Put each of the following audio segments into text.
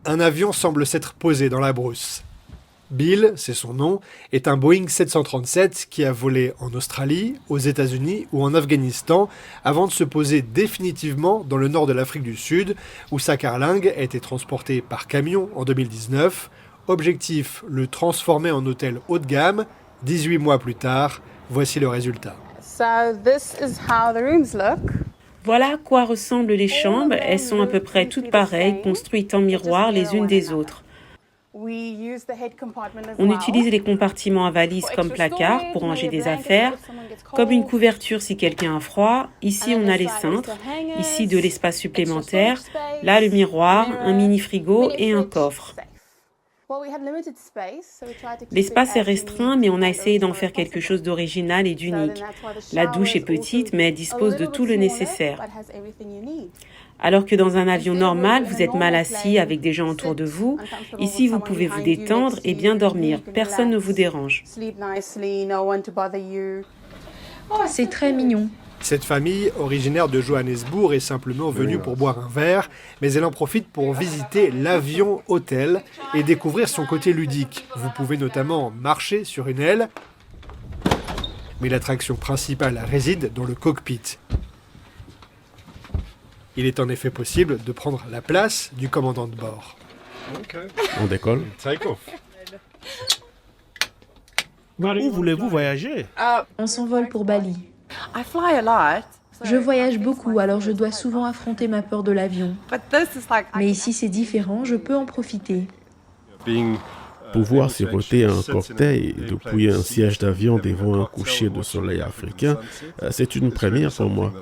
un avion semble s'être posé dans la brousse. Bill, c'est son nom, est un Boeing 737 qui a volé en Australie, aux États-Unis ou en Afghanistan avant de se poser définitivement dans le nord de l'Afrique du Sud, où sa carlingue a été transportée par camion en 2019. Objectif, le transformer en hôtel haut de gamme. 18 mois plus tard, voici le résultat. Voilà à quoi ressemblent les chambres. Elles sont à peu près toutes pareilles, construites en miroir les unes des autres. On utilise les compartiments à valises comme placards pour ranger des affaires, comme une couverture si quelqu'un a froid. Ici, on a les cintres, ici de l'espace supplémentaire, là le miroir, un mini-frigo et un coffre. L'espace est restreint, mais on a essayé d'en faire quelque chose d'original et d'unique. La douche est petite, mais elle dispose de tout le nécessaire. Alors que dans un avion normal, vous êtes mal assis avec des gens autour de vous. Ici, vous pouvez vous détendre et bien dormir. Personne ne vous dérange. C'est très mignon. Cette famille, originaire de Johannesburg, est simplement venue pour boire un verre, mais elle en profite pour visiter l'avion hôtel et découvrir son côté ludique. Vous pouvez notamment marcher sur une aile, mais l'attraction principale réside dans le cockpit. Il est en effet possible de prendre la place du commandant de bord. On décolle. Où voulez-vous voyager? On s'envole pour Bali. Je voyage beaucoup, alors je dois souvent affronter ma peur de l'avion. Mais ici, c'est différent, je peux en profiter. Pouvoir siroter un cocktail et dépouiller un siège d'avion devant un coucher de soleil africain, c'est une première pour moi.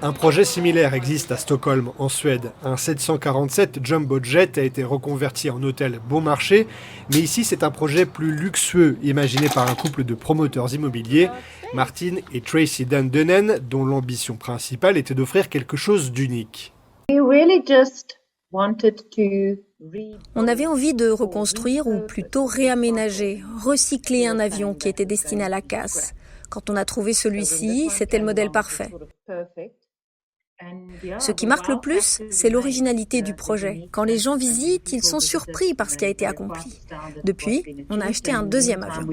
Un projet similaire existe à Stockholm, en Suède. Un 747 Jumbo Jet a été reconverti en hôtel bon marché, mais ici c'est un projet plus luxueux, imaginé par un couple de promoteurs immobiliers, Martin et Tracy Dundenen, dont l'ambition principale était d'offrir quelque chose d'unique. On avait envie de reconstruire ou plutôt réaménager, recycler un avion qui était destiné à la casse. Quand on a trouvé celui-ci, c'était le modèle parfait. Ce qui marque le plus, c'est l'originalité du projet. Quand les gens visitent, ils sont surpris par ce qui a été accompli. Depuis, on a acheté un deuxième avion.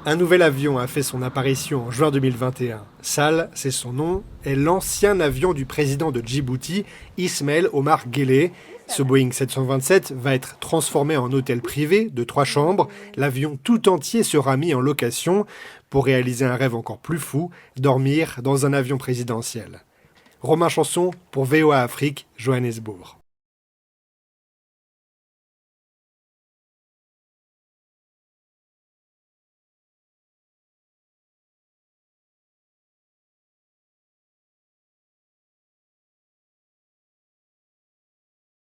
Un nouvel avion a fait son apparition en juin 2021. Sal, c'est son nom, est l'ancien avion du président de Djibouti, Ismaël Omar Guelleh. Ce Boeing 727 va être transformé en hôtel privé de 3 chambres. L'avion tout entier sera mis en location pour réaliser un rêve encore plus fou, dormir dans un avion présidentiel. Romain Chanson pour VOA Afrique, Johannesburg.